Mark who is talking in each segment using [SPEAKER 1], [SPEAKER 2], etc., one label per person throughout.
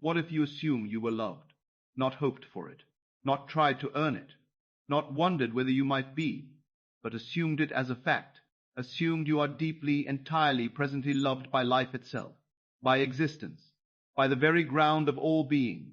[SPEAKER 1] What if you assume you were loved, not hoped for it, not tried to earn it, not wondered whether you might be, but assumed it as a fact, assumed you are deeply, entirely, presently loved by life itself, by existence, by the very ground of all being?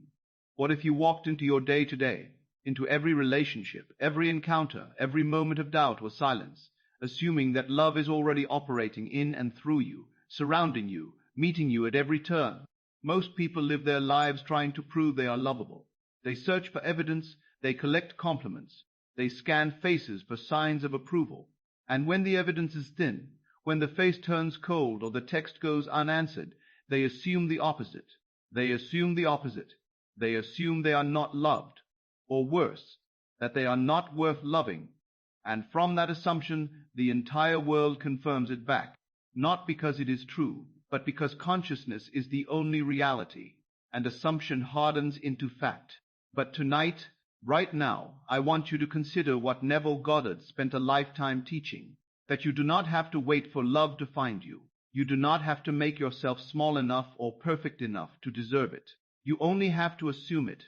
[SPEAKER 1] What if you walked into your day-to-day, into every relationship, every encounter, every moment of doubt or silence, assuming that love is already operating in and through you, surrounding you, meeting you at every turn? Most people live their lives trying to prove they are lovable. They search for evidence, they collect compliments, they scan faces for signs of approval. And when the evidence is thin, when the face turns cold or the text goes unanswered, they assume the opposite. They assume the opposite. They assume they are not loved, or worse, that they are not worth loving. And from that assumption, the entire world confirms it back, not because it is true, but because consciousness is the only reality, and assumption hardens into fact. But tonight, right now, I want you to consider what Neville Goddard spent a lifetime teaching, that you do not have to wait for love to find you. You do not have to make yourself small enough or perfect enough to deserve it. You only have to assume it.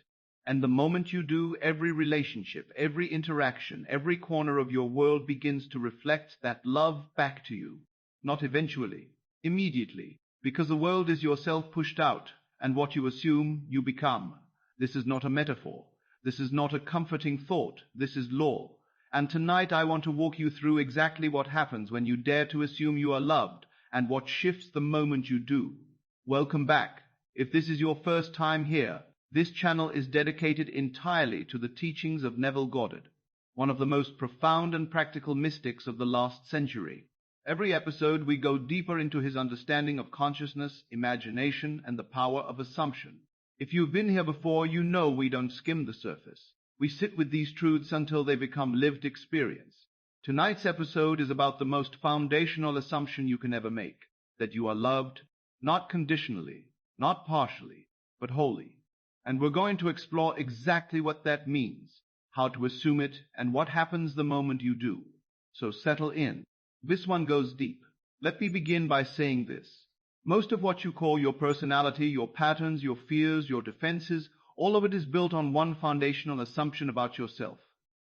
[SPEAKER 1] And the moment you do, every relationship, every interaction, every corner of your world begins to reflect that love back to you. Not eventually, immediately, because the world is yourself pushed out, and what you assume, you become. This is not a metaphor. This is not a comforting thought. This is law. And tonight I want to walk you through exactly what happens when you dare to assume you are loved, and what shifts the moment you do. Welcome back. If this is your first time here, this channel is dedicated entirely to the teachings of Neville Goddard, one of the most profound and practical mystics of the last century. Every episode we go deeper into his understanding of consciousness, imagination, and the power of assumption. If you've been here before, you know we don't skim the surface. We sit with these truths until they become lived experience. Tonight's episode is about the most foundational assumption you can ever make, that you are loved, not conditionally, not partially, but wholly. And we're going to explore exactly what that means, how to assume it, and what happens the moment you do. So settle in. This one goes deep. Let me begin by saying this. Most of what you call your personality, your patterns, your fears, your defenses, all of it is built on one foundational assumption about yourself.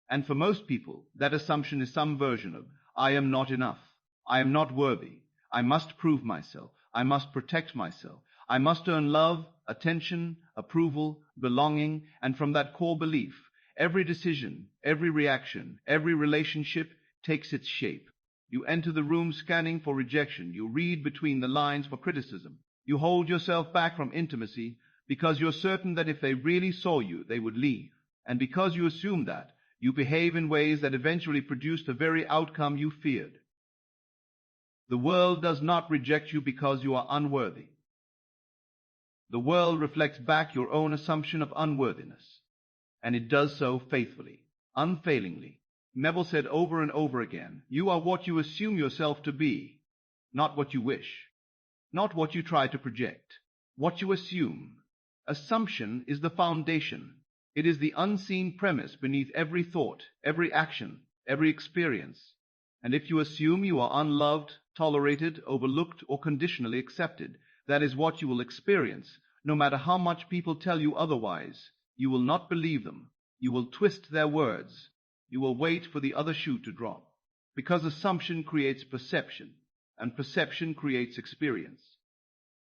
[SPEAKER 1] And for most people, that assumption is some version of, I am not enough. I am not worthy. I must prove myself. I must protect myself. I must earn love, attention, approval, belonging, and from that core belief, every decision, every reaction, every relationship takes its shape. You enter the room scanning for rejection. You read between the lines for criticism. You hold yourself back from intimacy because you're certain that if they really saw you, they would leave. And because you assume that, you behave in ways that eventually produce the very outcome you feared. The world does not reject you because you are unworthy. The world reflects back your own assumption of unworthiness, and it does so faithfully, unfailingly. Neville said over and over again, you are what you assume yourself to be, not what you wish, not what you try to project, what you assume. Assumption is the foundation. It is the unseen premise beneath every thought, every action, every experience. And if you assume you are unloved, tolerated, overlooked, or conditionally accepted, that is what you will experience, no matter how much people tell you otherwise. You will not believe them. You will twist their words. You will wait for the other shoe to drop. Because assumption creates perception, and perception creates experience.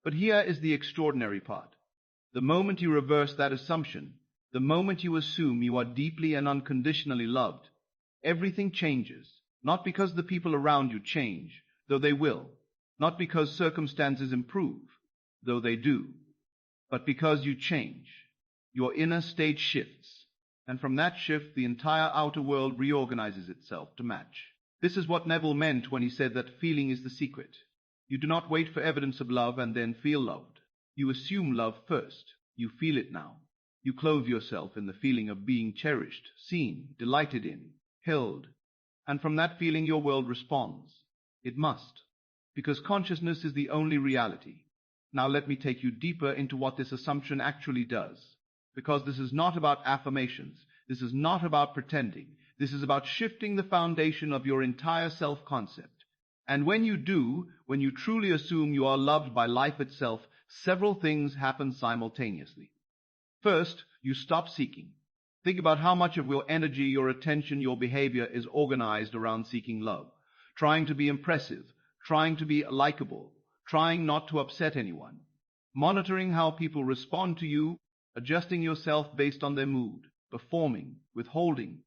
[SPEAKER 1] But here is the extraordinary part. The moment you reverse that assumption, the moment you assume you are deeply and unconditionally loved, everything changes, not because the people around you change, though they will, not because circumstances improve, though they do, but because you change. Your inner state shifts, and from that shift the entire outer world reorganizes itself to match. This is what Neville meant when he said that feeling is the secret. You do not wait for evidence of love and then feel loved. You assume love first. You feel it now. You clothe yourself in the feeling of being cherished, seen, delighted in, held. And from that feeling your world responds. It must, because consciousness is the only reality. Now let me take you deeper into what this assumption actually does. Because this is not about affirmations. This is not about pretending. This is about shifting the foundation of your entire self-concept. And when you do, when you truly assume you are loved by life itself, several things happen simultaneously. First, you stop seeking. Think about how much of your energy, your attention, your behavior is organized around seeking love, trying to be impressive, trying to be likable, trying not to upset anyone, monitoring how people respond to you, adjusting yourself based on their mood, performing, withholding,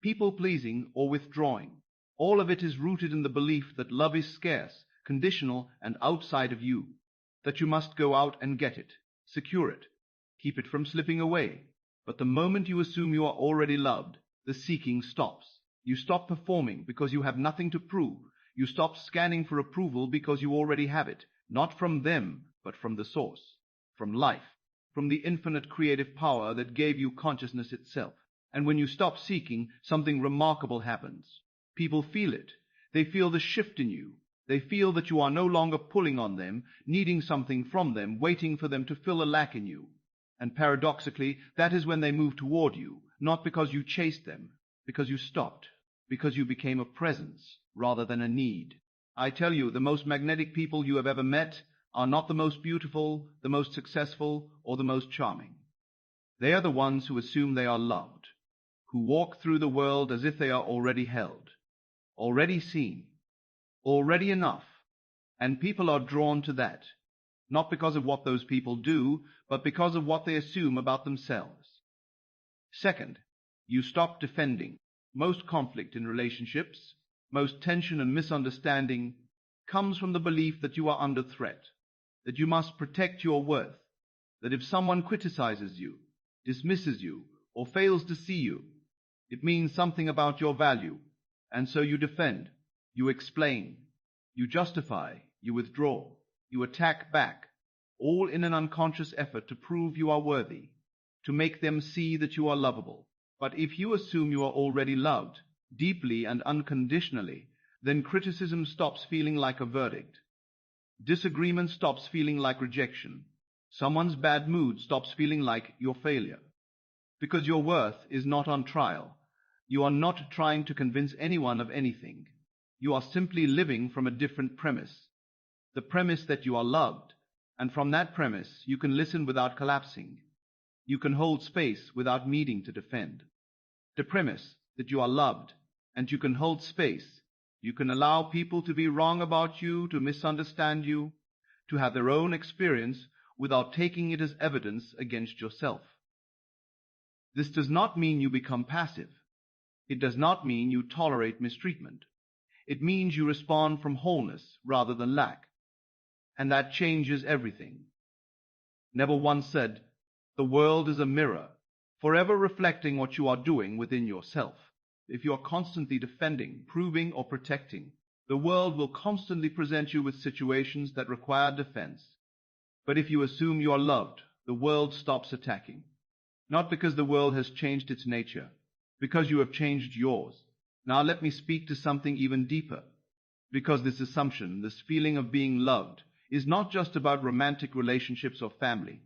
[SPEAKER 1] people-pleasing, or withdrawing. All of it is rooted in the belief that love is scarce, conditional, and outside of you, that you must go out and get it, secure it, keep it from slipping away. But the moment you assume you are already loved, the seeking stops. You stop performing because you have nothing to prove. You stop scanning for approval because you already have it, not from them, but from the source, from life, from the infinite creative power that gave you consciousness itself. And when you stop seeking, something remarkable happens. People feel it. They feel the shift in you. They feel that you are no longer pulling on them, needing something from them, waiting for them to fill a lack in you. And paradoxically, that is when they move toward you, not because you chased them, because you stopped, because you became a presence rather than a need. I tell you, the most magnetic people you have ever met are not the most beautiful, the most successful, or the most charming. They are the ones who assume they are loved, who walk through the world as if they are already held, already seen, already enough, and people are drawn to that, not because of what those people do, but because of what they assume about themselves. Second, you stop defending. Most conflict in relationships, most tension and misunderstanding comes from the belief that you are under threat, that you must protect your worth, that if someone criticizes you, dismisses you, or fails to see you, it means something about your value, and so you defend, you explain, you justify, you withdraw, you attack back, all in an unconscious effort to prove you are worthy, to make them see that you are lovable. But if you assume you are already loved, deeply and unconditionally, then criticism stops feeling like a verdict. Disagreement stops feeling like rejection. Someone's bad mood stops feeling like your failure. Because your worth is not on trial. You are not trying to convince anyone of anything. You are simply living from a different premise. The premise that you are loved, and from that premise you can listen without collapsing. You can hold space without needing to defend. The premise that you are loved, and you can hold space. You can allow people to be wrong about you, to misunderstand you, to have their own experience without taking it as evidence against yourself. This does not mean you become passive. It does not mean you tolerate mistreatment. It means you respond from wholeness rather than lack. And that changes everything. Neville once said, "The world is a mirror, forever reflecting what you are doing within yourself." If you are constantly defending, proving, or protecting, the world will constantly present you with situations that require defense. But if you assume you are loved, the world stops attacking. Not because the world has changed its nature, because you have changed yours. Now let me speak to something even deeper, because this assumption, this feeling of being loved, is not just about romantic relationships or family.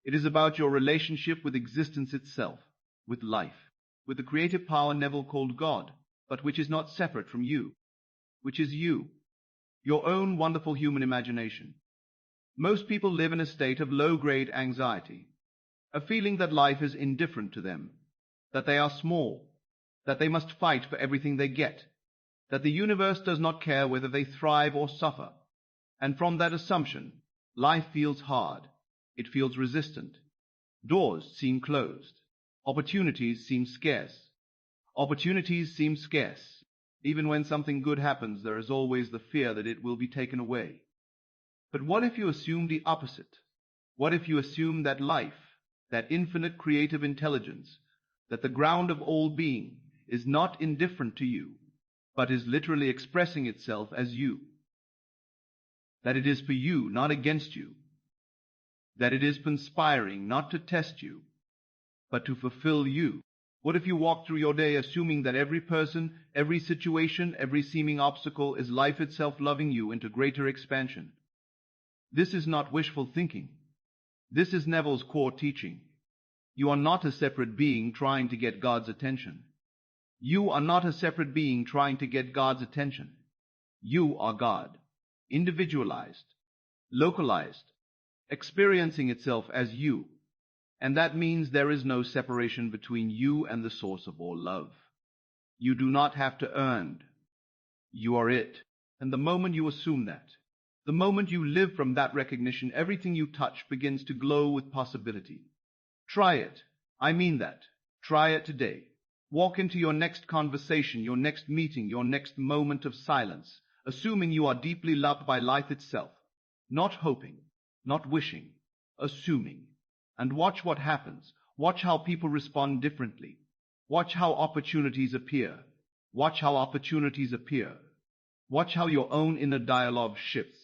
[SPEAKER 1] It is about your relationship with existence itself, with life, with the creative power Neville called God, but which is not separate from you, which is you, your own wonderful human imagination. Most people live in a state of low-grade anxiety, a feeling that life is indifferent to them, that they are small, that they must fight for everything they get, that the universe does not care whether they thrive or suffer. And from that assumption, life feels hard. It feels resistant. Doors seem closed. Opportunities seem scarce. Opportunities seem scarce. Even when something good happens, there is always the fear that it will be taken away. But what if you assume the opposite? What if you assume that life, that infinite creative intelligence, that the ground of all being, is not indifferent to you, but is literally expressing itself as you? That it is for you, not against you. That it is conspiring not to test you, but to fulfill you. What if you walk through your day assuming that every person, every situation, every seeming obstacle is life itself loving you into greater expansion? This is not wishful thinking. This is Neville's core teaching. You are not a separate being trying to get God's attention. You are not a separate being trying to get God's attention. You are God, individualized, localized, experiencing itself as you, and that means there is no separation between you and the source of all love. You do not have to earn. You are it. And the moment you assume that, the moment you live from that recognition, everything you touch begins to glow with possibility. Try it. I mean that. Try it today. Walk into your next conversation, your next meeting, your next moment of silence, assuming you are deeply loved by life itself. Not hoping, not wishing, assuming. And watch what happens. Watch how people respond differently. Watch how opportunities appear. Watch how opportunities appear. Watch how your own inner dialogue shifts.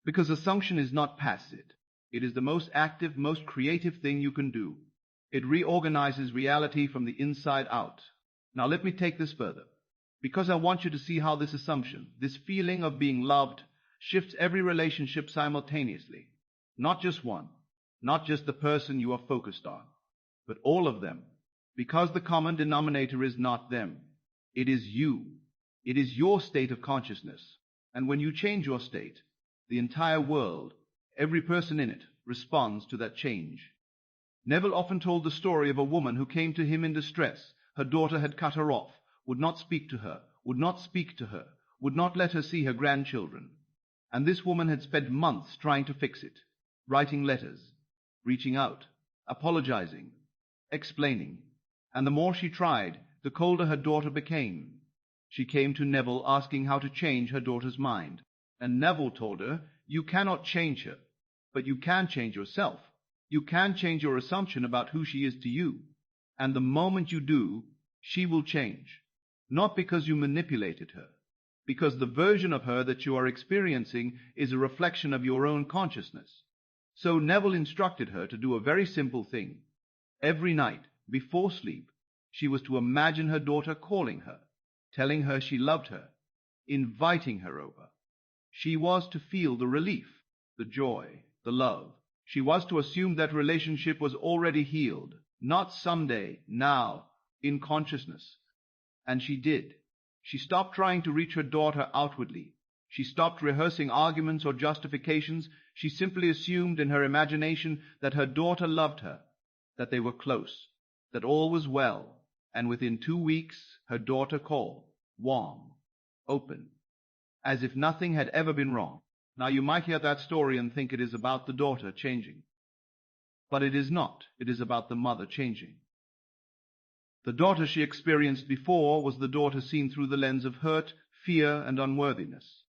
[SPEAKER 1] Because assumption is not passive. It is the most active, most creative thing you can do. It reorganizes reality from the inside out. Now let me take this further, because I want you to see how this assumption, this feeling of being loved, shifts every relationship simultaneously. Not just one, not just the person you are focused on, but all of them, because the common denominator is not them. It is you. It is your state of consciousness. And when you change your state, the entire world, every person in it, responds to that change. Neville often told the story of a woman who came to him in distress. Her daughter had cut her off, would not speak to her, would not speak to her, would not let her see her grandchildren. And this woman had spent months trying to fix it, writing letters, reaching out, apologizing, explaining. And the more she tried, the colder her daughter became. She came to Neville asking how to change her daughter's mind. And Neville told her, you cannot change her, but you can change yourself. You can change your assumption about who she is to you. And the moment you do, she will change. Not because you manipulated her, because the version of her that you are experiencing is a reflection of your own consciousness. So Neville instructed her to do a very simple thing. Every night, before sleep, she was to imagine her daughter calling her, telling her she loved her, inviting her over. She was to feel the relief, the joy, the love. She was to assume that relationship was already healed, not someday, now, in consciousness. And she did. She stopped trying to reach her daughter outwardly. She stopped rehearsing arguments or justifications. She simply assumed in her imagination that her daughter loved her, that they were close, that all was well. And within 2 weeks, her daughter called, warm, open, as if nothing had ever been wrong. Now you might hear that story and think it is about the daughter changing. But it is not. It is about the mother changing. The daughter she experienced before was the daughter seen through the lens of hurt, fear, and unworthiness.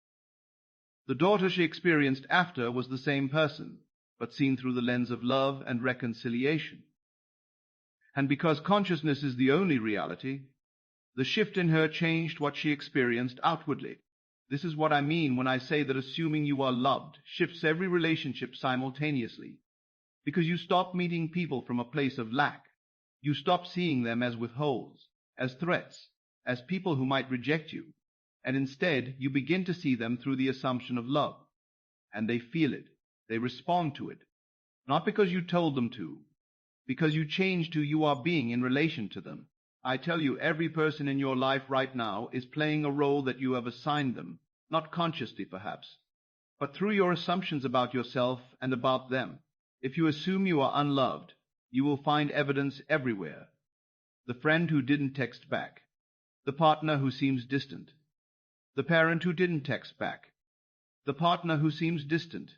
[SPEAKER 1] The daughter she experienced after was the same person, but seen through the lens of love and reconciliation. And because consciousness is the only reality, the shift in her changed what she experienced outwardly. This is what I mean when I say that assuming you are loved shifts every relationship simultaneously. Because you stop meeting people from a place of lack. You stop seeing them as withholds, as threats, as people who might reject you. And instead, you begin to see them through the assumption of love. And they feel it. They respond to it. Not because you told them to, because you changed who you are being in relation to them. I tell you, every person in your life right now is playing a role that you have assigned them, not consciously perhaps, but through your assumptions about yourself and about them. If you assume you are unloved, you will find evidence everywhere. The friend who didn't text back, the partner who seems distant, the parent who didn't text back, the partner who seems distant,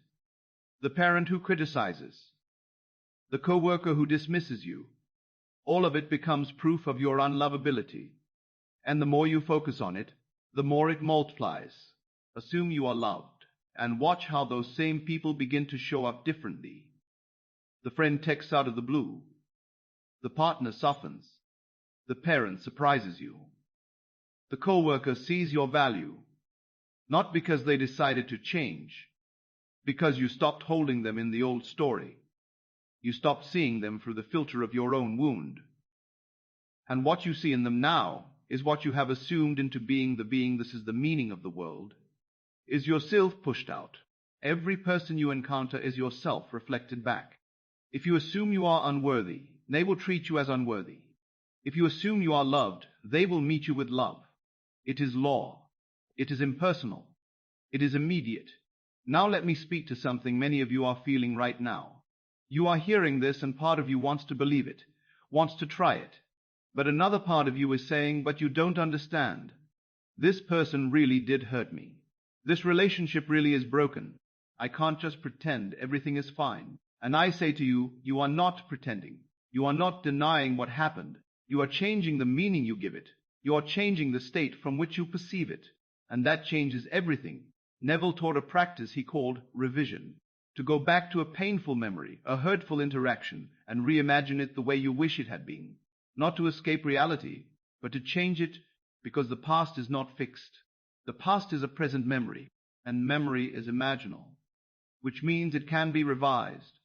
[SPEAKER 1] the parent who criticizes, the co-worker who dismisses you. All of it becomes proof of your unlovability. And the more you focus on it, the more it multiplies. Assume you are loved, and watch how those same people begin to show up differently. The friend texts out of the blue. The partner softens. The parent surprises you. The co-worker sees your value, not because they decided to change, because you stopped holding them in the old story. You stopped seeing them through the filter of your own wound. And what you see in them now is what you have assumed into being the being. This is the meaning of the world. Is yourself pushed out. Every person you encounter is yourself reflected back. If you assume you are unworthy, they will treat you as unworthy. If you assume you are loved, they will meet you with love. It is law. It is impersonal. It is immediate. Now let me speak to something many of you are feeling right now. You are hearing this and part of you wants to believe it, wants to try it. But another part of you is saying, but you don't understand. This person really did hurt me. This relationship really is broken. I can't just pretend everything is fine. And I say to you, you are not pretending. You are not denying what happened. You are changing the meaning you give it. You are changing the state from which you perceive it. And that changes everything. Neville taught a practice he called revision. To go back to a painful memory, a hurtful interaction, and reimagine it the way you wish it had been. Not to escape reality, but to change it, because the past is not fixed. The past is a present memory, and memory is imaginal, which means it can be revised.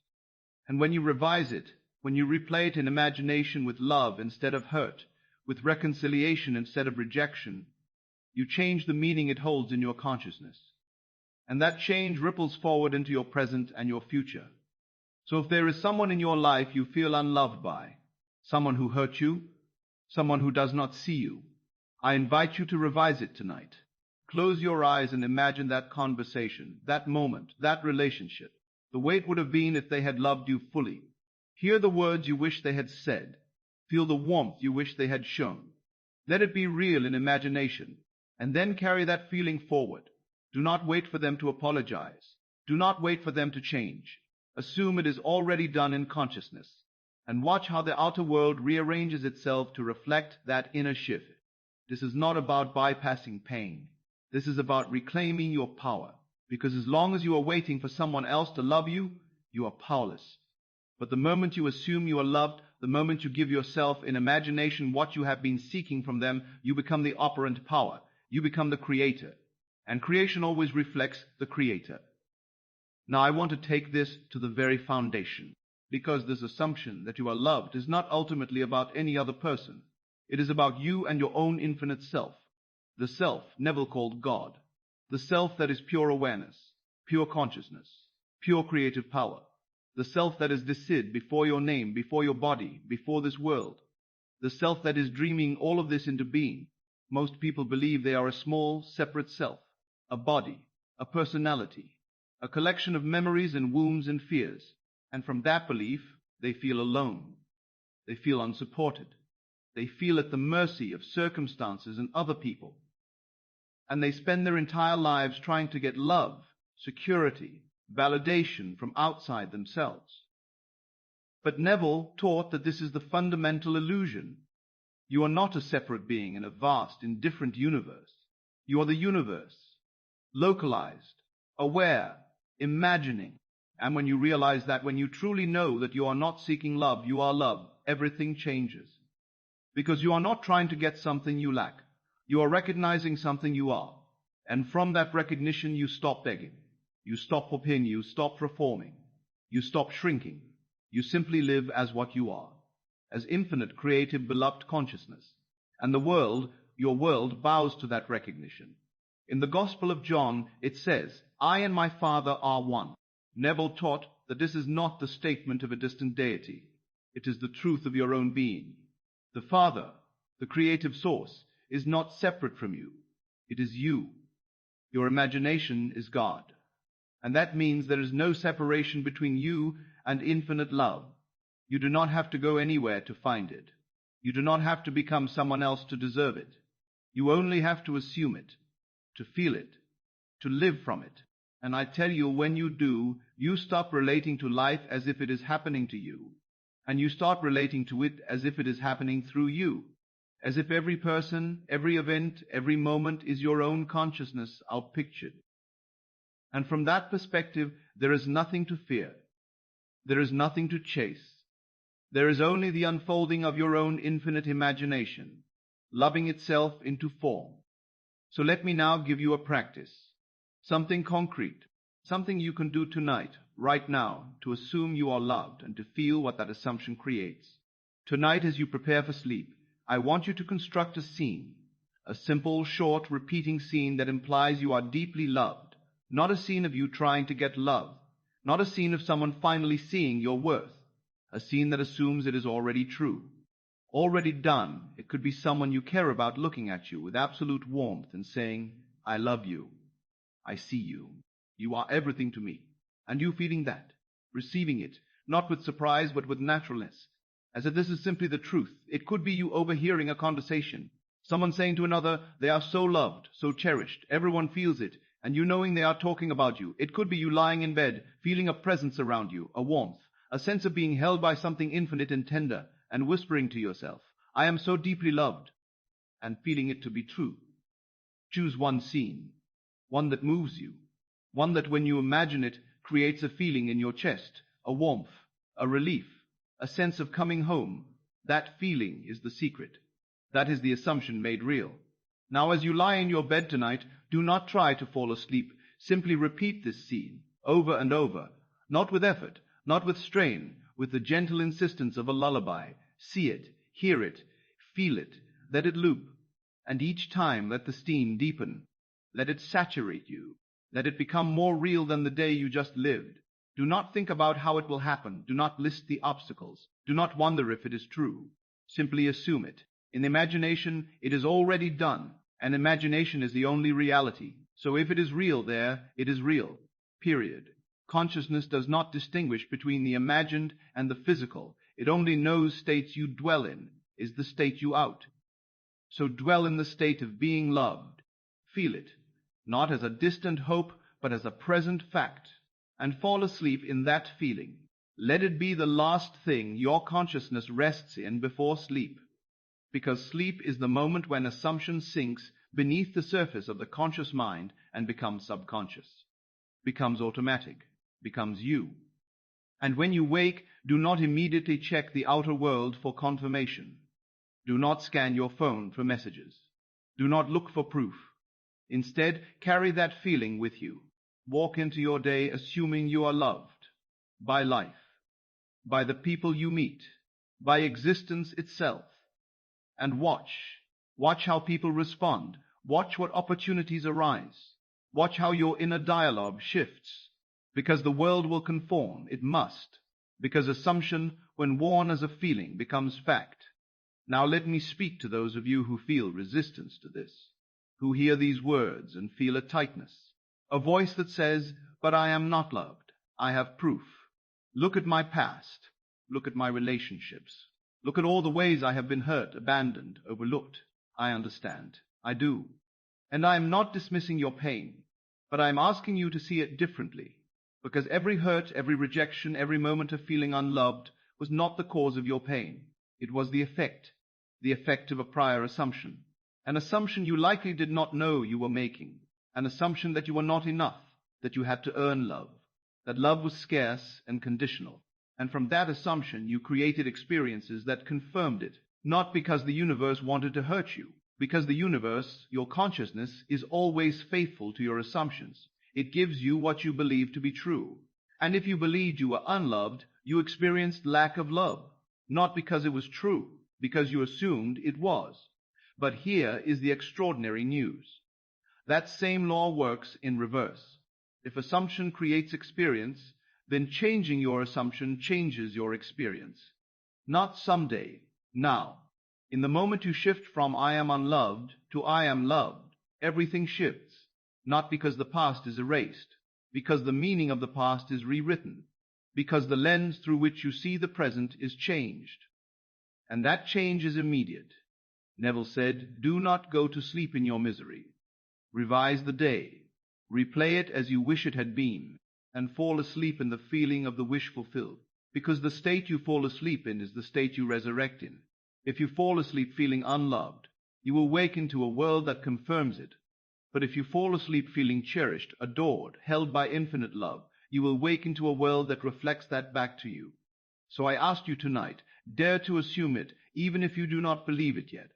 [SPEAKER 1] And when you revise it, when you replay it in imagination with love instead of hurt, with reconciliation instead of rejection, you change the meaning it holds in your consciousness. And that change ripples forward into your present and your future. So if there is someone in your life you feel unloved by, someone who hurt you, someone who does not see you, I invite you to revise it tonight. Close your eyes and imagine that conversation, that moment, that relationship, the way it would have been if they had loved you fully. Hear the words you wish they had said. Feel the warmth you wish they had shown. Let it be real in imagination, and then carry that feeling forward. Do not wait for them to apologize. Do not wait for them to change. Assume it is already done in consciousness, and watch how the outer world rearranges itself to reflect that inner shift. This is not about bypassing pain. This is about reclaiming your power, because as long as you are waiting for someone else to love you, you are powerless. But the moment you assume you are loved, the moment you give yourself in imagination what you have been seeking from them, you become the operant power. You become the creator. And creation always reflects the creator. Now I want to take this to the very foundation, because this assumption that you are loved is not ultimately about any other person. It is about you and your own infinite self. The self Neville called God. The self that is pure awareness, pure consciousness, pure creative power. The self that is Desid, before your name, before your body, before this world. The self that is dreaming all of this into being. Most people believe they are a small, separate self, a body, a personality, a collection of memories and wounds and fears. And from that belief, they feel alone. They feel unsupported. They feel at the mercy of circumstances and other people. And they spend their entire lives trying to get love, security, validation from outside themselves. But Neville taught that this is the fundamental illusion. You are not a separate being in a vast, indifferent universe. You are the universe, localized, aware, imagining. And when you realize that, when you truly know that you are not seeking love, you are love, everything changes. Because you are not trying to get something you lack. You are recognizing something you are. And from that recognition, you stop begging. You stop hoping, you stop performing. You stop shrinking. You simply live as what you are, as infinite, creative, beloved consciousness. And the world, your world, bows to that recognition. In the Gospel of John, it says, I and my Father are one. Neville taught that this is not the statement of a distant deity. It is the truth of your own being. The Father, the creative source, is not separate from you. It is you. Your imagination is God. And that means there is no separation between you and infinite love. You do not have to go anywhere to find it. You do not have to become someone else to deserve it. You only have to assume it, to feel it, to live from it. And I tell you, when you do, you stop relating to life as if it is happening to you, and you start relating to it as if it is happening through you, as if every person, every event, every moment is your own consciousness outpictured. And from that perspective, there is nothing to fear. There is nothing to chase. There is only the unfolding of your own infinite imagination, loving itself into form. So let me now give you a practice, something concrete, something you can do tonight, right now, to assume you are loved and to feel what that assumption creates. Tonight, as you prepare for sleep, I want you to construct a scene, a simple, short, repeating scene that implies you are deeply loved. Not a scene of you trying to get love, not a scene of someone finally seeing your worth, a scene that assumes it is already true, already done. It could be someone you care about looking at you with absolute warmth and saying, I love you, I see you. You are everything to me. And you feeling that, receiving it, not with surprise but with naturalness, as if this is simply the truth. It could be you overhearing a conversation, someone saying to another, they are so loved, so cherished, everyone feels it, and you knowing they are talking about you. It could be you lying in bed, feeling a presence around you, a warmth, a sense of being held by something infinite and tender, and whispering to yourself, I am so deeply loved, and feeling it to be true. Choose one scene, one that moves you, one that when you imagine it creates a feeling in your chest, a warmth, a relief, a sense of coming home. That feeling is the secret. That is the assumption made real. Now, as you lie in your bed tonight, do not try to fall asleep. Simply repeat this scene over and over, not with effort, not with strain, with the gentle insistence of a lullaby. See it, hear it, feel it, let it loop, and each time let the steam deepen. Let it saturate you. Let it become more real than the day you just lived. Do not think about how it will happen. Do not list the obstacles. Do not wonder if it is true. Simply assume it. In imagination, it is already done, and imagination is the only reality. So if it is real there, it is real. Period. Consciousness does not distinguish between the imagined and the physical. It only knows states you dwell in, is the state you out. So dwell in the state of being loved. Feel it, not as a distant hope, but as a present fact, and fall asleep in that feeling. Let it be the last thing your consciousness rests in before sleep, because sleep is the moment when assumption sinks beneath the surface of the conscious mind and becomes subconscious, becomes automatic, becomes you. And when you wake, do not immediately check the outer world for confirmation. Do not scan your phone for messages. Do not look for proof. Instead, carry that feeling with you. Walk into your day assuming you are loved by life, by the people you meet, by existence itself. And watch how people respond. Watch what opportunities arise. Watch how your inner dialogue shifts. Because the world will conform, it must. Because assumption, when worn as a feeling, becomes fact. Now let me speak to those of you who feel resistance to this, who hear these words and feel a tightness, a voice that says, but I am not loved. I have proof. Look at my past. Look at my relationships. Look at all the ways I have been hurt, abandoned, overlooked. I understand. I do. And I am not dismissing your pain, but I am asking you to see it differently, because every hurt, every rejection, every moment of feeling unloved was not the cause of your pain. It was the effect of a prior assumption, an assumption you likely did not know you were making, an assumption that you were not enough, that you had to earn love, that love was scarce and conditional. And from that assumption you created experiences that confirmed it, not because the universe wanted to hurt you, because the universe, your consciousness, is always faithful to your assumptions. It gives you what you believe to be true. And if you believed you were unloved, you experienced lack of love, not because it was true, because you assumed it was. But here is the extraordinary news. That same law works in reverse. If assumption creates experience, then changing your assumption changes your experience. Not someday, now. In the moment you shift from I am unloved to I am loved, everything shifts, not because the past is erased, because the meaning of the past is rewritten, because the lens through which you see the present is changed. And that change is immediate. Neville said, do not go to sleep in your misery. Revise the day. Replay it as you wish it had been, and fall asleep in the feeling of the wish fulfilled, because the state you fall asleep in is the state you resurrect in. If you fall asleep feeling unloved, you will wake into a world that confirms it. But if you fall asleep feeling cherished, adored, held by infinite love, you will wake into a world that reflects that back to you. So I ask you tonight, dare to assume it, even if you do not believe it yet.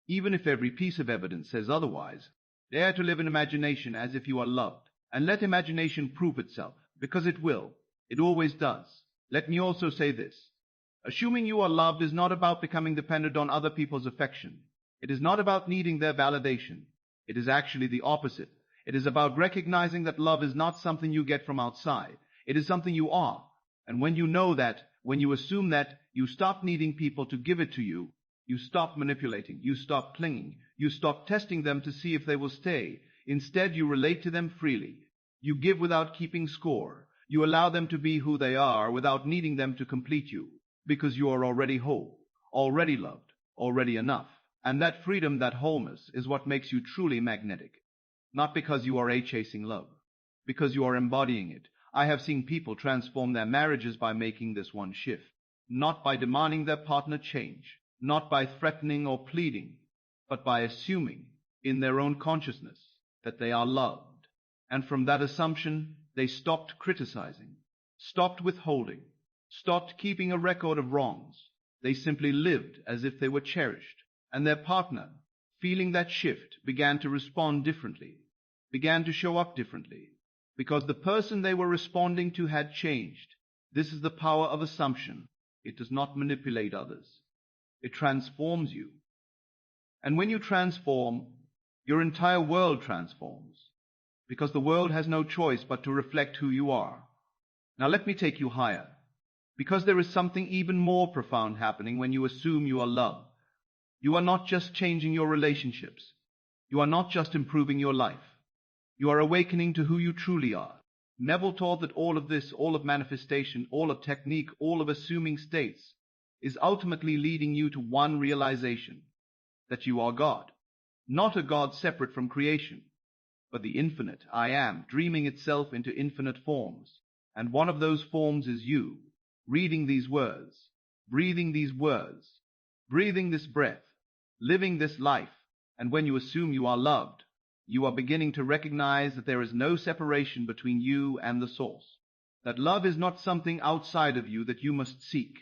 [SPEAKER 1] Even if every piece of evidence says otherwise, dare to live in imagination as if you are loved, and let imagination prove itself, because it will. It always does. Let me also say this. Assuming you are loved is not about becoming dependent on other people's affection. It is not about needing their validation. It is actually the opposite. It is about recognizing that love is not something you get from outside. It is something you are. And when you know that, when you assume that, you stop needing people to give it to you. You stop manipulating. You stop clinging. You stop testing them to see if they will stay. Instead, you relate to them freely. You give without keeping score. You allow them to be who they are without needing them to complete you, because you are already whole, already loved, already enough. And that freedom, that wholeness, is what makes you truly magnetic. Not because you are chasing love, because you are embodying it. I have seen people transform their marriages by making this one shift, not by demanding their partner change, not by threatening or pleading, but by assuming in their own consciousness that they are loved. And from that assumption, they stopped criticizing, stopped withholding, stopped keeping a record of wrongs. They simply lived as if they were cherished. And their partner, feeling that shift, began to respond differently, began to show up differently, because the person they were responding to had changed. This is the power of assumption. It does not manipulate others. It transforms you. And when you transform, your entire world transforms, because the world has no choice but to reflect who you are. Now let me take you higher, because there is something even more profound happening when you assume you are loved. You are not just changing your relationships. You are not just improving your life. You are awakening to who you truly are. Neville taught that all of this, all of manifestation, all of technique, all of assuming states, is ultimately leading you to one realization, that you are God. Not a God separate from creation, but the infinite I Am, dreaming itself into infinite forms. And one of those forms is you, reading these words, breathing these words, breathing this breath, living this life. And when you assume you are loved, you are beginning to recognize that there is no separation between you and the source. That love is not something outside of you that you must seek.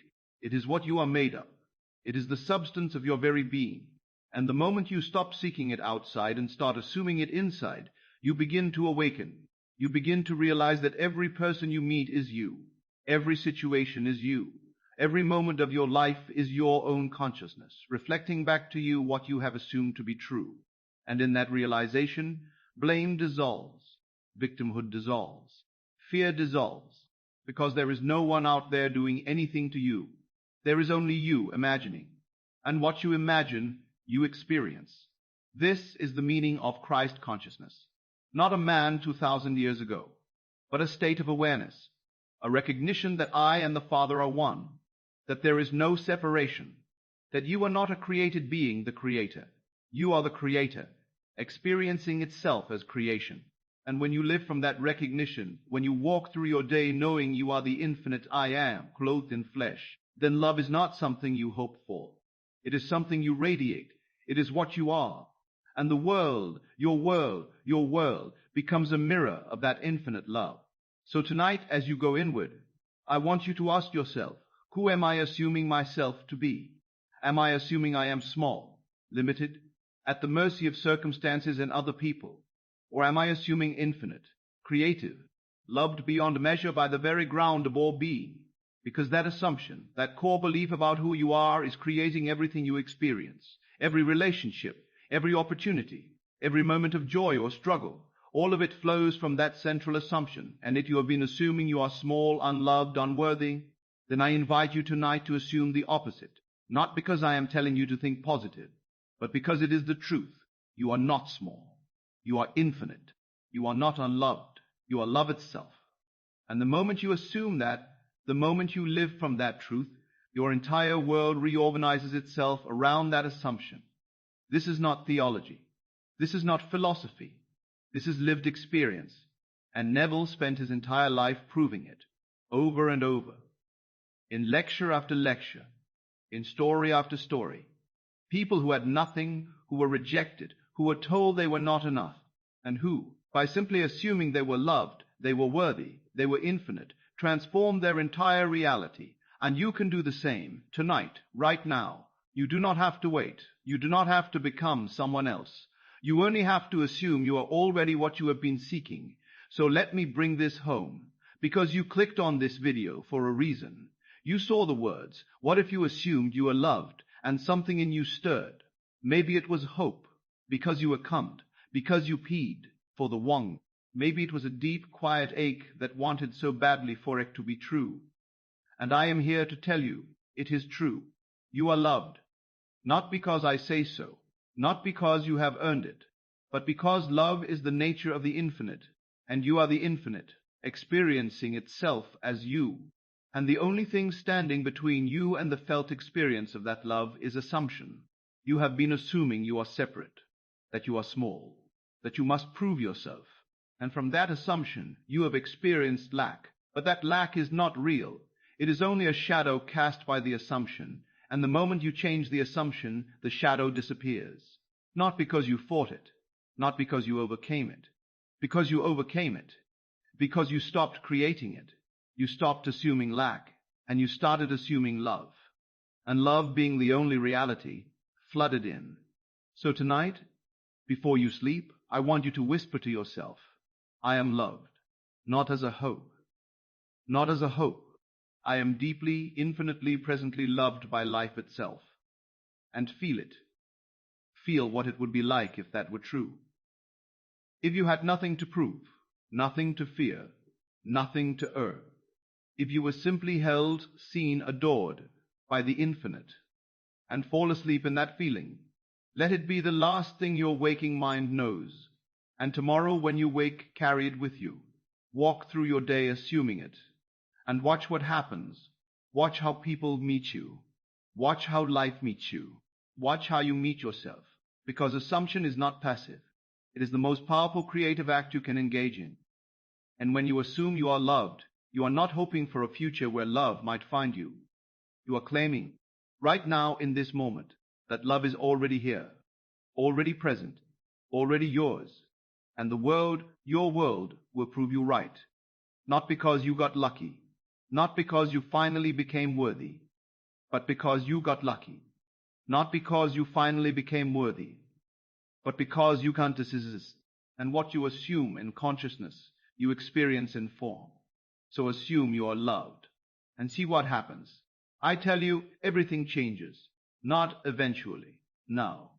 [SPEAKER 1] It is what you are made of. It is the substance of your very being. And the moment you stop seeking it outside and start assuming it inside, you begin to awaken. You begin to realize that every person you meet is you. Every situation is you. Every moment of your life is your own consciousness, reflecting back to you what you have assumed to be true. And in that realization, blame dissolves, victimhood dissolves, fear dissolves, because there is no one out there doing anything to you. There is only you imagining. And what you imagine, you experience. This is the meaning of Christ consciousness. Not a man 2,000 years ago, but a state of awareness, a recognition that I and the Father are one, that there is no separation, that you are not a created being, the Creator. You are the Creator, experiencing itself as creation. And when you live from that recognition, when you walk through your day knowing you are the infinite I Am, clothed in flesh, then love is not something you hope for. It is something you radiate. It is what you are. And the world, your world, becomes a mirror of that infinite love. So tonight, as you go inward, I want you to ask yourself, who am I assuming myself to be? Am I assuming I am small, limited, at the mercy of circumstances and other people? Or am I assuming infinite, creative, loved beyond measure by the very ground of all being? Because that assumption, that core belief about who you are, is creating everything you experience, every relationship, every opportunity, every moment of joy or struggle. All of it flows from that central assumption. And if you have been assuming you are small, unloved, unworthy, then I invite you tonight to assume the opposite. Not because I am telling you to think positive, but because it is the truth. You are not small. You are infinite. You are not unloved. You are love itself. And the moment you assume that, the moment you live from that truth, your entire world reorganizes itself around that assumption. This is not theology. This is not philosophy. This is lived experience. And Neville spent his entire life proving it, over and over, in lecture after lecture, in story after story. People who had nothing, who were rejected, who were told they were not enough, and who, by simply assuming they were loved, they were worthy, they were infinite, transformed their entire reality. And you can do the same, tonight, right now. You do not have to wait. You do not have to become someone else. You only have to assume you are already what you have been seeking. So let me bring this home, because you clicked on this video for a reason. You saw the words, what if you assumed you were loved, and something in you stirred? Maybe it was hope, because you accummed, because you peed for the one. Maybe it was a deep, quiet ache that wanted so badly for it to be true. And I am here to tell you, it is true. You are loved, not because I say so, not because you have earned it, but because love is the nature of the infinite, and you are the infinite, experiencing itself as you, and the only thing standing between you and the felt experience of that love is assumption. You have been assuming you are separate, that you are small, that you must prove yourself, and from that assumption you have experienced lack. But that lack is not real. It is only a shadow cast by the assumption, and the moment you change the assumption, the shadow disappears. Not because you fought it, not because you overcame it, because you overcame it, because you stopped creating it. You stopped assuming lack, and you started assuming love. And love, being the only reality, flooded in. So tonight, before you sleep, I want you to whisper to yourself, I am loved, not as a hope. Not as a hope. I am deeply, infinitely, presently loved by life itself. And feel it. Feel what it would be like if that were true. If you had nothing to prove, nothing to fear, nothing to earn. If you were simply held, seen, adored by the infinite, and fall asleep in that feeling, let it be the last thing your waking mind knows, and tomorrow when you wake, carry it with you. Walk through your day assuming it, and watch what happens. Watch how people meet you. Watch how life meets you. Watch how you meet yourself, because assumption is not passive. It is the most powerful creative act you can engage in. And when you assume you are loved, you are not hoping for a future where love might find you. You are claiming, right now in this moment, that love is already here, already present, already yours, and the world, your world, will prove you right. Not because you got lucky, not because you finally became worthy, but because you got lucky. Not because you finally became worthy, but because you can't exist, and what you assume in consciousness, you experience in form. So assume you are loved, and see what happens. I tell you, everything changes, not eventually, now.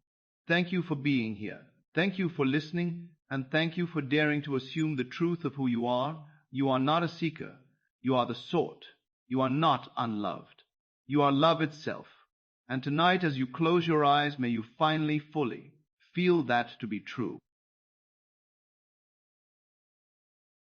[SPEAKER 1] Thank you for being here. Thank you for listening, and thank you for daring to assume the truth of who you are. You are not a seeker. You are the sought. You are not unloved. You are love itself. And tonight, as you close your eyes, may you finally, fully feel that to be true.